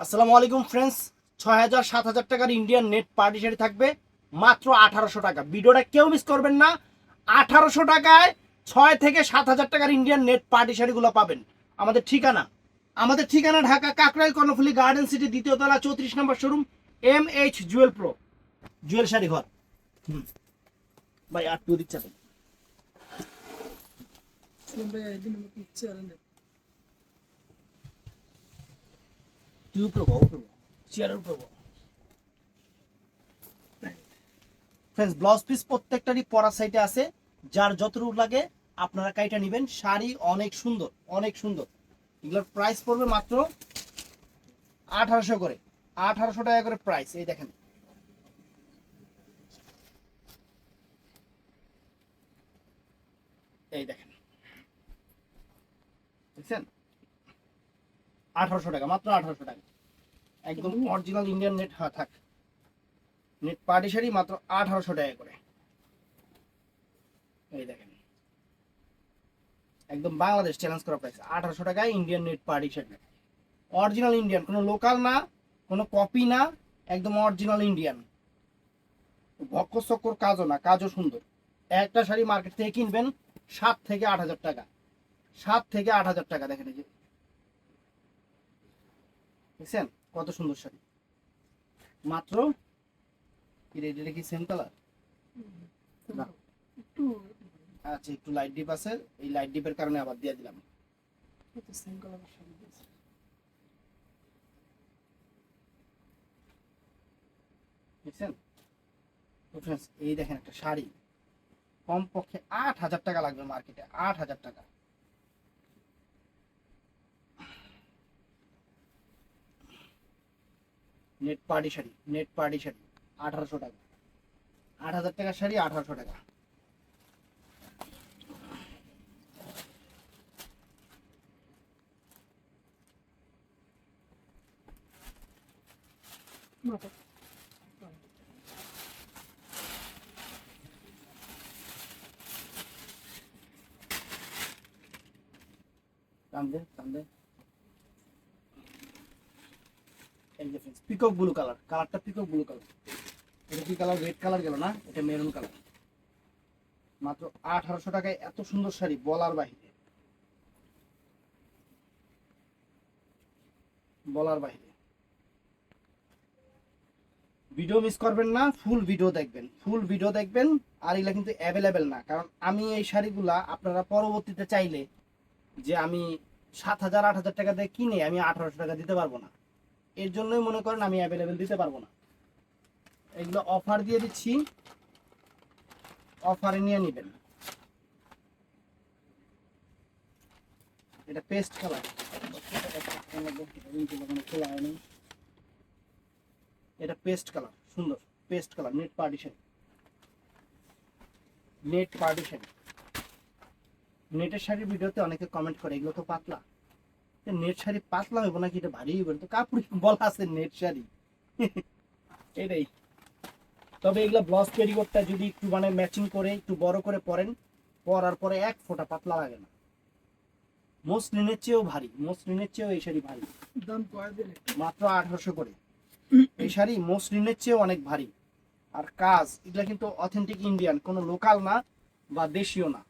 আসসালামু আলাইকুম ফ্রেন্ডস, ৬,০০০ ৭,০০০ টাকার ইন্ডিয়ান নেট পার্টি শাড়ি থাকবে মাত্র ১৮০০ টাকা। ভিডিওটা কেউ মিস করবেন না। ১৮০০ টাকায় ৬,০০০ থেকে ৭,০০০ টাকার ইন্ডিয়ান নেট পার্টি শাড়িগুলো পাবেন। আমাদের ঠিকানা ঢাকা কাকরাইল কর্ণফুলী গার্ডেন সিটি, দ্বিতীয় তলা, ৩৪ নম্বর showroom, MH Jewel pro, Jewel Sari Ghar. ভাই আর টু দিচ্ছে তুই উপরে চেয়ারের উপরে। ফ্রেন্ডস, ব্লাউজ পিস প্রত্যেকটারই পরা সাইডে আছে, যার যতটুকু লাগে আপনারা কাইটা নেবেন। শাড়ি অনেক সুন্দর, অনেক সুন্দর। এগুলোর প্রাইস পড়বে মাত্র ১৮০০ করে, ১৮০০ টাকা করে প্রাইস। এই দেখেন, এই দেখেন, দেখছেন? ১৮০০ টাকা, মাত্র ১৮০০ টাকা, একদম অরিজিনাল ইন্ডিয়ান নেট। হ্যাঁ থাক, নেট পার্টি শাড়ি মাত্র ১৮০০ টাকা করে। এই দেখেন, একদম বাংলাদেশ চ্যালেঞ্জ করা প্রাইস, ১৮০০ টাকায় Indian net party sari. Original Indian, কোনো লোকাল না, কোনো কপি না, একদম অরিজিনাল ইন্ডিয়ান। ভক্ক চক্কর কাজও না, কাজও সুন্দর। একটা শাড়ি মার্কেট থেকে কিনবেন ৭ থেকে ৮,০০০ টাকা, ৭ থেকে ৮,০০০ টাকা। দেখেন এই যে, দেখছেন কত সুন্দর শাড়ি, মাত্র। এটা কি সেম কালার? না, আচ্ছা একটু লাইট ডিপ আছে, এই লাইট ডিপের কারণে আবার দিয়ে দিলাম। সেম কালার শাড়ি দিয়েছে, দেখছেন? তো ফ্রেন্ডস, এই দেখেন একটা শাড়ি কমপক্ষে ৮,০০০ টাকা লাগবে মার্কেটে, ৮,০০০ টাকা। Net party sari, net party sari ১৮০০ টাকা, ৮,০০০ টাকার শাড়ি ১৮০০ টাকা। টানবে টানবে। এই যে ফ্রেন্ডস, পিকক ব্লু কালার, কালারটা পিকক ব্লু কালার। এটা কি কালার? রেড কালার গেল না, এটা মেরুন কালার। মাত্র ১৮০০ টাকায় এত সুন্দর শাড়ি বলার বাহিরে, বলার বাহিরে। ভিডিও মিস করবেন না, ফুল ভিডিও দেখবেন, ফুল ভিডিও দেখবেন। আর এগুলা কিন্তু অ্যাভেলেবেল না, কারণ আমি এই শাড়িগুলা আপনারা পরবর্তীতে চাইলে যে আমি ৭,০০০ ৮,০০০ টাকা দিয়ে কিনে আমি ১৮০০ টাকা দিতে পারবো না। এর জন্যই মনে করেন আমি অ্যাভেলেবেল দিতে পারবো না। এগুলো অফার দিয়ে দিচ্ছি, অফারে নিয়ে নেবেন। এটা পেস্ট কালার, খোলা হয়নি। এটা পেস্ট কালার, সুন্দর paste colour, net party sari, net party sari. নেটের শাড়ির ভিডিওতে অনেকে কমেন্ট করে এগুলো তো পাতলা। নেট শাড়ি পাতলা হইব নাকি, এটা ভারী হইব? তো কাপড় বলা আছে নেট শাড়ি, এটাই। তবে এগুলো ব্লাউজ তৈরি করতে যদি একটু মানে ম্যাচিং করে একটু বড় করে পরেন, পরার পরে এক ফোঁটা পাতলা লাগে না। মসলিনের চেয়েও ভারী, মসলিনের চেয়েও এই শাড়ি ভারী। দাম মাত্র ১৮০০ করে। এই শাড়ি মসলিনের চেয়েও অনেক ভারী। আর কাজ এগুলা কিন্তু অথেন্টিক ইন্ডিয়ান, কোনো লোকাল না বা দেশীয় না।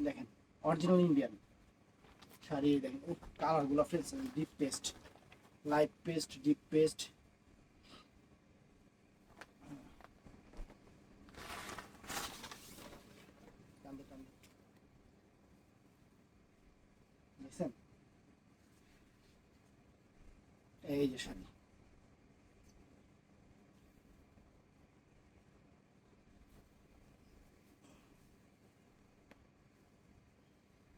দেখেন অরিজিনাল ইন্ডিয়ান শাড়ি। দেখেন কালার গুলো friends, deep paste, light paste, deep paste. দেখছেন? এই যে শাড়ি,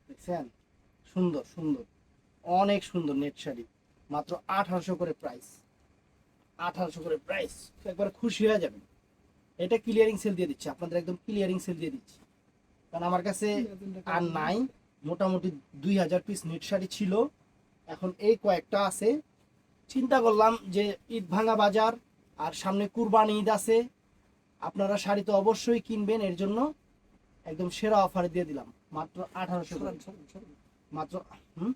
দেখছেন? সুন্দর সুন্দর, অনেক সুন্দর নেট শাড়ি, মাত্র ১৮০০ করে প্রাইস, ১৮০০ করে প্রাইস। একবার খুশি হয়ে যাবেন। এটা ক্লিয়ারিং সেল দিয়ে দিচ্ছি আপনাদের, একদম ক্লিয়ারিং সেল দিয়ে দিচ্ছি, কারণ আমার কাছে আর নাই। মোটামুটি ২,০০০ পিস নেট শাড়ি ছিল, এখন এই কয়েকটা আছে। চিন্তা করলাম যে ঈদ ভাঙা বাজার আর সামনে কুরবানি ঈদ আছে, আপনারা শাড়ি তো অবশ্যই কিনবেন, এর জন্য একদম সেরা অফারে দিয়ে দিলাম মাত্র ১৮০০ করে। মাত্র হুম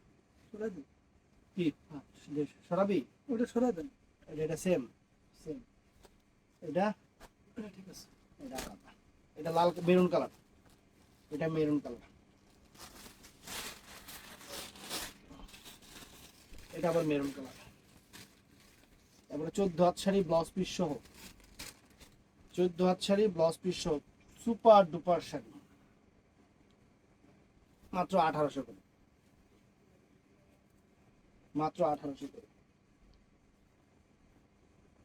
সরাই দেন, কি সরাবি ওটা সরাই দেন। এটা সেম সেম এটা এটা ঠিক আছে। এটা আলাদা। এটা লাল মেরুন কালার, এটা মেরুন কালার, এটা আবার মেরুন কালার। তারপরে 14 হাত শাড়ি ব্লাউজ পিস সহ, 14 হাত শাড়ি ব্লাউজ পিস সহ সুপার ডুপার শাড়ি মাত্র 1800 করে, মাত্র 1800 করে।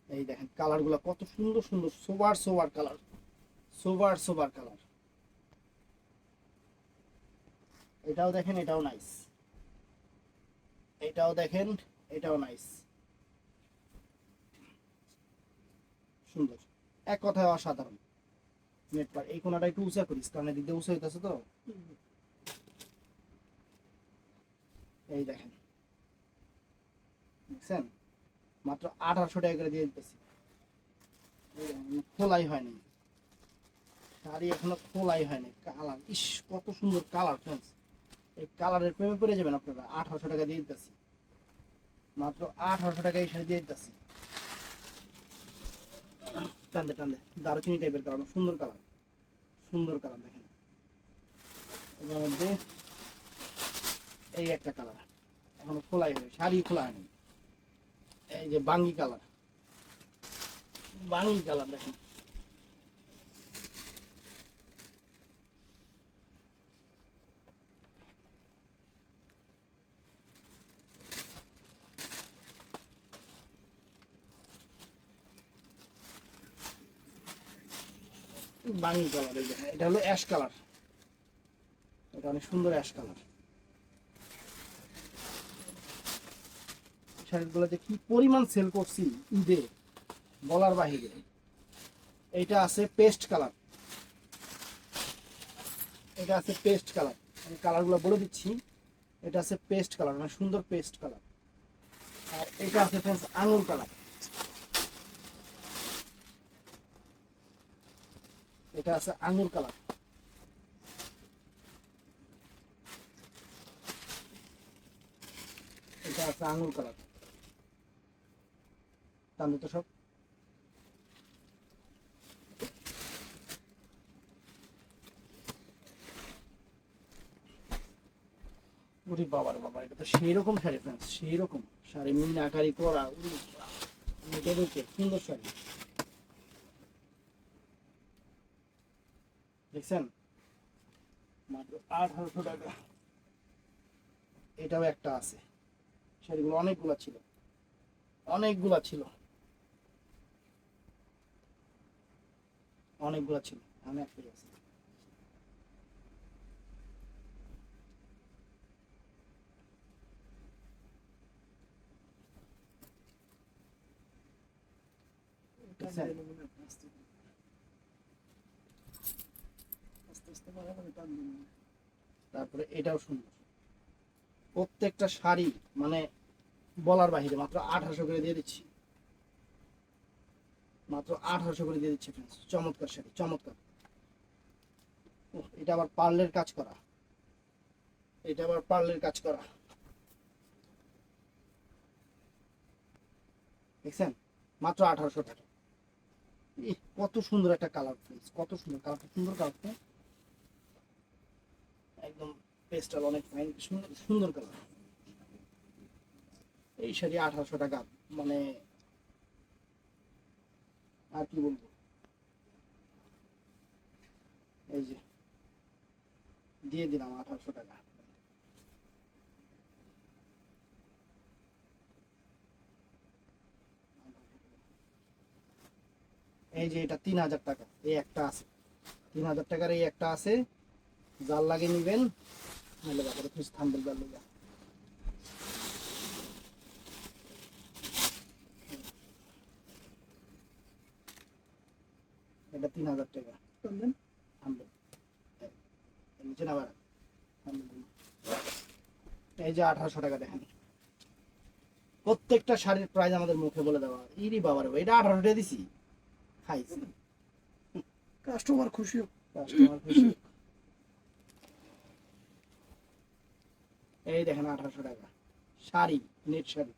এই দেখেন কালার গুলা কত সুন্দর সুন্দর, সোবার সোবার কালার, সোবার সোবার কালার। এটাও দেখেন, এটাও নাইস, এটাও দেখেন, এটাও নাইস, সুন্দর, এক কথায় অসাধারণ। নেট পার এই কোনাটা একটু উঁচা করিস, কারণ এদিক দিয়ে উঁচা হইতেছে তো। এই দেখেন, দেখছেন মাত্র 1800 টাকা করে দিয়ে দিতেছি। খোলাই হয়নি শাড়ি, এখনো খোলাই হয়নি। কালার, ইস কত সুন্দর কালার ফ্রেন্ডস, এই কালারের প্রেমে পড়ে যাবেন আপনারা। 1800 টাকা দিয়ে দিতেছি, মাত্র 1800 টাকা এই শাড়ি দিয়ে দিতেছি। টান্দে টান্দে দারুচিনি টাইপের কালার, সুন্দর কালার, সুন্দর কালার। দেখেন এর মধ্যে এই একটা কালার এখনো খোলাই হয়নি, শাড়ি খোলা হয়নি। এই যে বাঙ্গি কালার, বাঙ্গি কালার দেখেন, বাঙ্গি কালার। এই দেখেন এটা হলো অ্যাশ কালার, এটা অনেক সুন্দর অ্যাশ কালার। শাড়িগুলো যে কি পরিমাণ সেল করছি ঈদে বলার বাহিরে। এইটা আছে পেস্ট কালার, এটা আছে পেস্ট কালার, আমি কালারগুলো বলে দিচ্ছি। এটা আছে পেস্ট কালার, মানে সুন্দর পেস্ট কালার। আর এটা আছে ফ্রেন্ডস আঙুর কালার, এটা আছে আঙুর কালার। এটা আছে আঙুর কালার। টানবে তো সব। উরি বাবার বাবা, এটা তো সেই রকম শাড়ি ফ্রেন্ডস, সেই রকম শাড়ি, মিনাকারি করা, উরি এটা দেখে সুন্দর শাড়ি। দেখছেন মাত্র 1800 টাকা। এটাও একটা আছে, শাড়িগুলো অনেকগুলা ছিল, অনেকগুলা ছিল, অনেকগুলা ছিল, আমি একটাই আছে। এটা আচ্ছা। নিয়ে মনে হয় আস্তে আস্তে আস্তে বাড়াবাড়ি টান দিন। তারপরে এটাও সুন্দর, প্রত্যেকটা শাড়ি মানে বলার বাহিরে। মাত্র 1800 করে দিয়ে দিচ্ছি, মাত্র 1800 করে দিয়ে দিচ্ছি ফ্রেন্ডস। চমৎকার শাড়ি, চমৎকার। এটা আবার পার্লের কাজ করা, এটা আবার পার্লের কাজ করা, দেখছেন মাত্র 1800 টাকা। ইহ, কত সুন্দর একটা কালার ফ্রেন্ডস, কত সুন্দর কালারটা, সুন্দর কালারটা একদম পেস্টাল, অনেক ফাইন, সুন্দর সুন্দর কালার। এই শাড়ি 1800 টাকা, মানে আর কি বলবো। এই যে দিয়ে দিলাম 1800 টাকা। এই যে এটা 3000 টাকা, এই একটা আছে 3000 টাকার, এই একটা আছে। জাল লাগে নিবেন, নাহলে বাজারে খুঁজ থামবেল জাল লেগে। এটা 3000 টাকা। টান দেন। থামবেল নিচে না বাড়া, থামবেল। এই যে 1800 টাকা দেখেন, প্রত্যেকটা শাড়ির প্রাইস আমাদের মুখে বলে দেওয়া। ইরি বাবার, এটা 1800 টাকা দিছি, খাইছি। কাস্টমার খুশি হোক। কাস্টমার খুশি। এই দেখেন 1800 টাকা শাড়ি, নেট শাড়ি।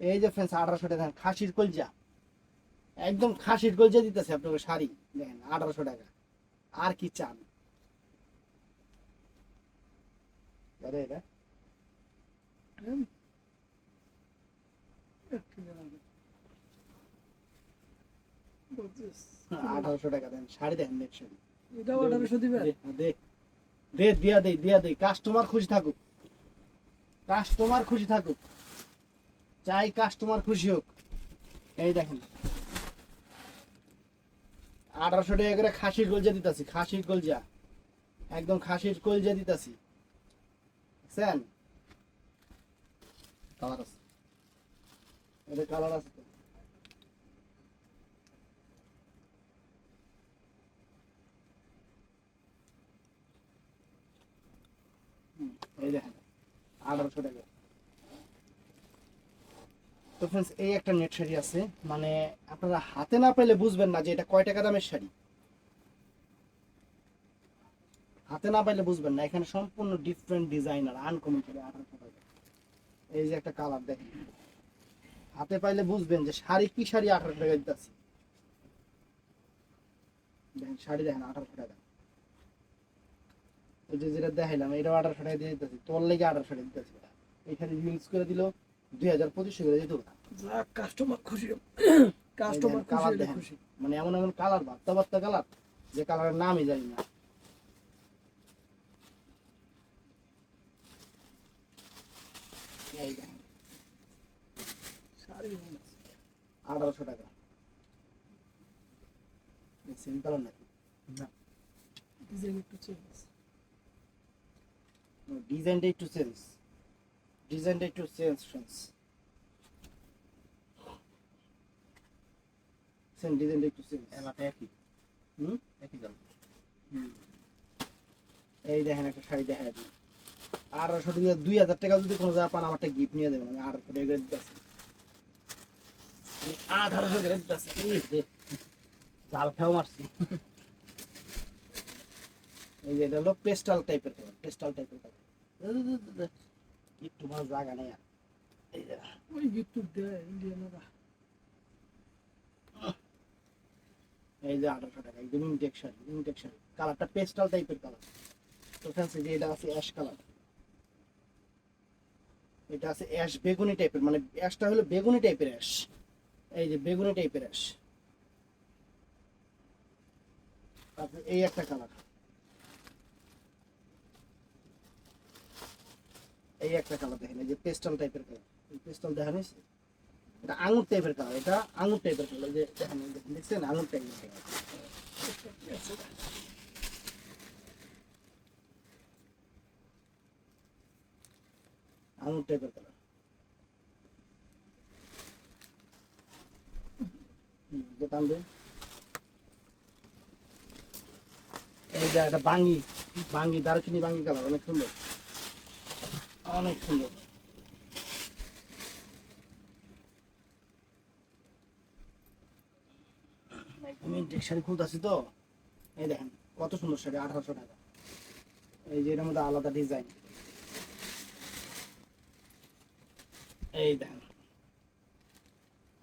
এই যে ফ্রেন্ডস 1800 টাকা খাসির কলজা, একদম খাসির কলজা দিতেছে আপনাকে শাড়ি, দেখেন 1800 টাকা। আর কি চান? আরে এটা একটু জানাবে। বলছিস, 1800 টাকা দেন শাড়ি, দেখেন নেট শাড়ি। এটাও 1800 দিবে? দে দে দিয়া দে কাস্টমার খুশি থাকুক, কাস্টমার খুশি থাকুক, চাই কাস্টমার খুশি হোক। এই দেখেন 1800 টাকা করে খাসির কলজা দিতাছি, খাসির কলজা, একদম খাসির কলজা দিতাছি। দেখছেন কালার আছে, এটা কালার আছে তো। এই দেখেন 1800 টাকা। তো ফ্রেন্ডস এই একটা নেট শাড়ি আছে, মানে আপনারা হাতে না পেলে বুঝবেন না যে এটা কয় টাকা দামের শাড়ি, হাতে না পাইলে বুঝবেন না। এখানে সম্পূর্ণ ডিফারেন্ট ডিজাইনার, আনকমন শাড়ি 1800 টাকা। এই যে একটা কালার দেখেন, হাতে পাইলে বুঝবেন যে শাড়ি কি শাড়ি 1800 টাকা দিতেছি। দেখেন শাড়ি দেখেন 1800 টাকা। ওই যে যেটা দেখাইলাম এটাও 1800 টাকা দিয়ে দিতেছি, তোর লেগে 1800 টাকা দিতেছি। এখানে মিক্স করে দিল 2000-2500 করে দিত। যাক, কাস্টমার খুশি। কাস্টমার খুশি কালার হলে দেখেন, খুশি। মানে এমন এমন কালার, বাত্তা বাত্তা কালার, যে কালারের নামই জানি না। এই দেখেন শাড়ি ভালো আছে। 1800 টাকা। সেম কালার নাকি? না, ডিজাইন একটু চেঞ্জ। ডিজাইনটা একটু চেঞ্জ, ডিজাইনটা একটু চেঞ্জ ফ্রেন্ডস, সেম ডিজাইনটা একটু চেঞ্জ। এলাকা একই হুম একই দাম। এই দেখেন একটা শাড়ি দেখা দিই 1800 টাকা। 2000 টাকা যদি কোনো জায়গা পান আমারটা গিফট নিয়ে দেবেন, আমি 1800 টাকা করে দিতেছি, 1800 করে দিতেছি। জাল খেয়েও মারছি। এই যে এটা হলো পেস্টাল টাইপের কালার, পেস্টাল টাইপের কালার, একটু ভালো জায়গা নেই আর। এই যে ওই গিফট দেয় ইন্ডিয়ানরা। এই যে 1800 টাকা, একদম ইনটেক শাড়ি, ইনটেক শাড়ি, কালারটা পেস্টাল টাইপের কালার। তো ফ্রেন্ডস এই যে এটা আছে অ্যাশ কালার, এটা আছে অ্যাশ বেগুনি টাইপের, মানে অ্যাশটা হলো বেগুনি টাইপের অ্যাশ। এই যে বেগুনি টাইপের অ্যাশ। তারপরে এই একটা কালার, এই একটা কালার দেখেন, এই যে পেস্টাল টাইপের কালার, এই পেস্টাল দেখা নিয়েছে, এটা আঙুর টাইপের কালার, এটা আঙুর টাইপের কালার, এই যে দেখেন, এই দেখেন, দেখছেন আঙুর টাইপের কালার, আঙুর টাইপের কালার। দোকান দেন। এই যে একটা বাঙ্গি, বাঙ্গি দারুচিনি বাঙ্গি কালার, অনেক সুন্দর, অনেক সুন্দর। আমি শাড়ি খুলতেছি তো, এই দেখেন কত সুন্দর শাড়ি, 1800 টাকা। এই যে এটার মধ্যে আলাদা ডিজাইন, এই দেখেন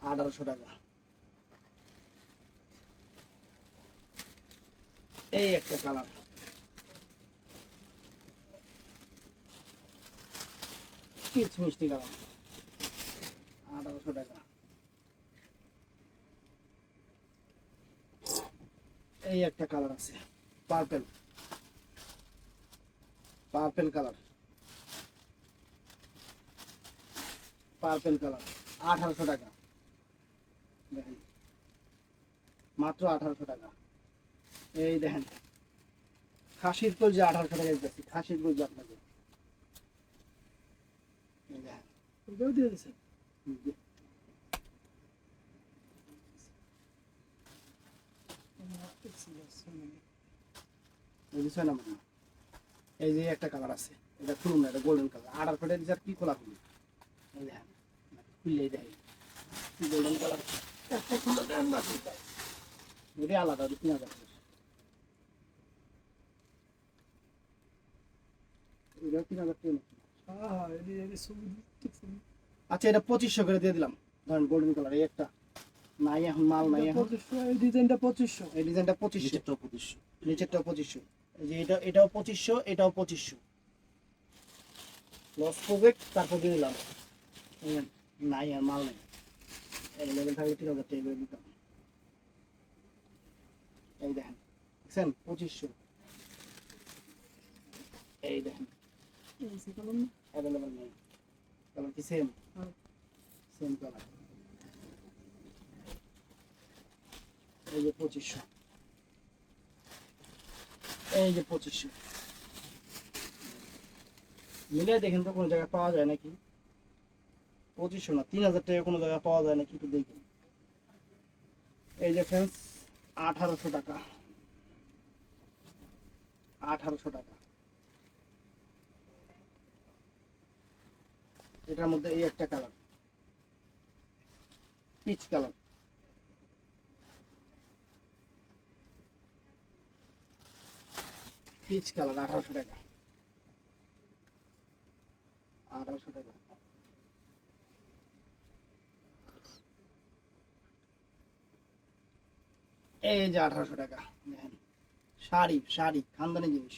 1800 টাকা। এই একটা কালার, পিচ মিষ্টি কালার, 1800 টাকা। এই একটা কালার আছে purple, purple colour, purple colour, 1800 টাকা। দেখেন মাত্র 1800 টাকা। এই দেখেন খাসির কলজা 1800 টাকা দিতেছি, খাসির কলজা আপনাকে। এই দেখেন ওটাও দিয়ে দিছে। এই যে 6 নম্বর না। এই যে একটা কালার আছে, এটা খুলুন না, এটা গোল্ডেন কালার, 1800 টাকা দিচ্ছে, আর কি খোলা খুলি। এই দেখেন খুললেই দেখেন গোল্ডেন কালার, একটা খুলে দেন না, এটা আলাদা 3000 টাকা। এটা 3000 টাকা নাকি? হ্যাঁ এডি ছবি দেখছি আচ্ছা এটা 2500 করে দিয়ে দিলাম, ধরেন গোল্ডেন কালার এই একটা নাই এখন মাল নাই এখন। 2500 এই ডিজাইনটা 2500 এই ডিজাইনটা 2500, নিচেরটাও 2500। নিচেরটাও 2500, এই যে এটাও 2500, এটাও 2500 লস প্রজেক্ট। তারপর দিয়ে দিলাম এই যে, নাই আর মাল নেই, এই লেভেল থাকলে 3000 টাকা করে দিতাম। এই দেখেন দেখছেন 2500, এই দেখেন এই কলম অ্যাভেলেবল নেই, কালার কি সেম? হ্যাঁ। Same colour. এই যে 2500, এই যে 2500 মিলে দেখেন তো কোনো জায়গায় পাওয়া যায় নাকি? 2500 না 3000 টাকা কোনো জায়গায় পাওয়া যায় নাকি একটু দেখুন। এই যে ফ্রেন্ডস 1800 টাকা, 1800 টাকা। এটার মধ্যে এই একটা colour peach colour, peach colour 1800 টাকা, 1800 টাকা। এই যে 1800 টাকা দেখেন, শাড়ি শাড়ি খানদানি জিনিস।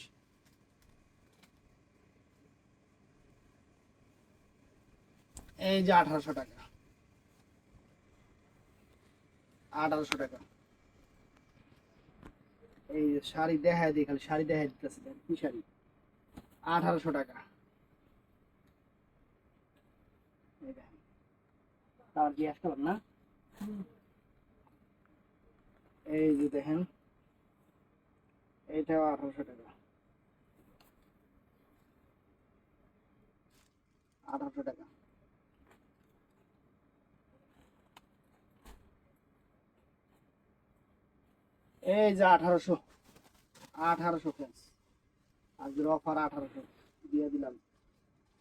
এই যে 1800 টাকা, 1800 টাকা। এই যে শাড়ি দেখায় দিই, খালি শাড়ি দেখায় দিতেছে, কি শাড়ি? 1800 টাকা। এই দেখেন তার গ্যাস কালার না, এই যে দেখেন এইটাও 1800 টাকা, 1800 টাকা। এই যে 1800, 1800 ফ্রেন্ডস, আজকের অফার 1800 দিয়ে দিলাম,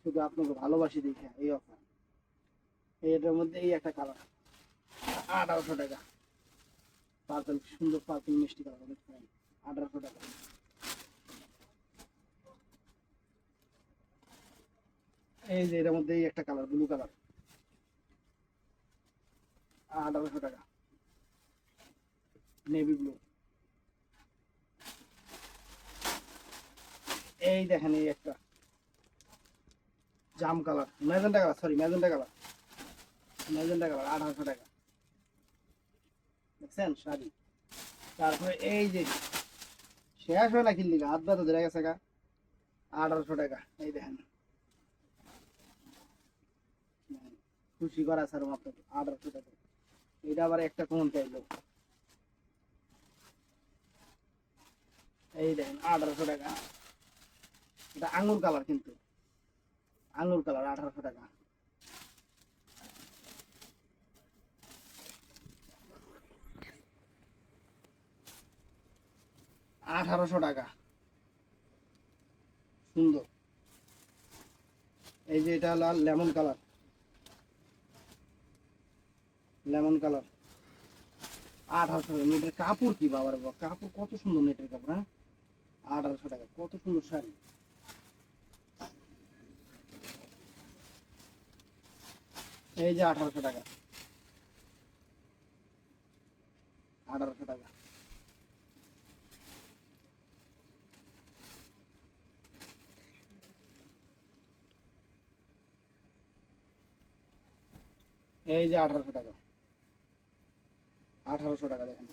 শুধু আপনাকে ভালোবাসি দেখে এই অফার। এটার মধ্যে এই একটা কালার 1800 টাকা, পার্পল সুন্দর পার্পল মিষ্টি কালার দেখেন 1800 টাকা। এই যে এটার মধ্যে এই একটা কালার ব্লু কালার 1800 টাকা, নেভি ব্লু। এই দেখেন এই একটা জাম colour, magenta colour, sorry magenta colour, magenta colour 1800 টাকা। দেখছেন শাড়ি। তারপরে এই যে শেষ হয় না কিনলি হাত ব্যথা ধরে গেছে গা, 1800 টাকা। এই দেখেন খুশি করা স্যার আপনাকে 1800 টাকা। এটা আবার একটা কোন চাইলো, এই দেখেন 1800 টাকা। এটা আঙুর কালার, কিন্তু আঙুর কালার 1800 টাকা। আঠারোশো টাকা, সুন্দর। এই যে এটা হলো লেমন কালার, লেমন কালার 1800 টাকা। নেটের কাপড় কি বাবার বাবা, কাপড় কত সুন্দর নেটের কাপড়, হ্যাঁ 1800 টাকা, কত সুন্দর শাড়ি। এই যে 1800 টাকা, 1800 টাকা। এই যে 1800 টাকা, 1800 টাকা দেখেন।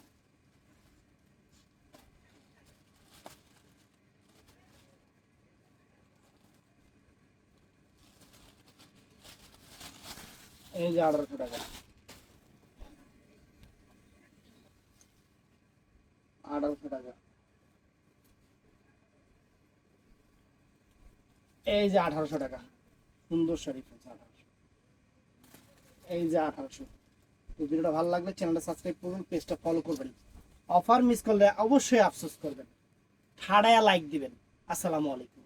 এই যে 1800 টাকা, 1800 টাকা। এই যে 1800 টাকা, সুন্দর শাড়ি 1800। এই যে 1800। তো ভিডিওটা ভালো লাগলে চ্যানেলটা সাবস্ক্রাইব করবেন, পেজটা ফলো করবেন। অফার মিস করলে অবশ্যই আফসোস করবেন, ঠাড়ায়া লাইক দিবেন। আসসালামু আলাইকুম।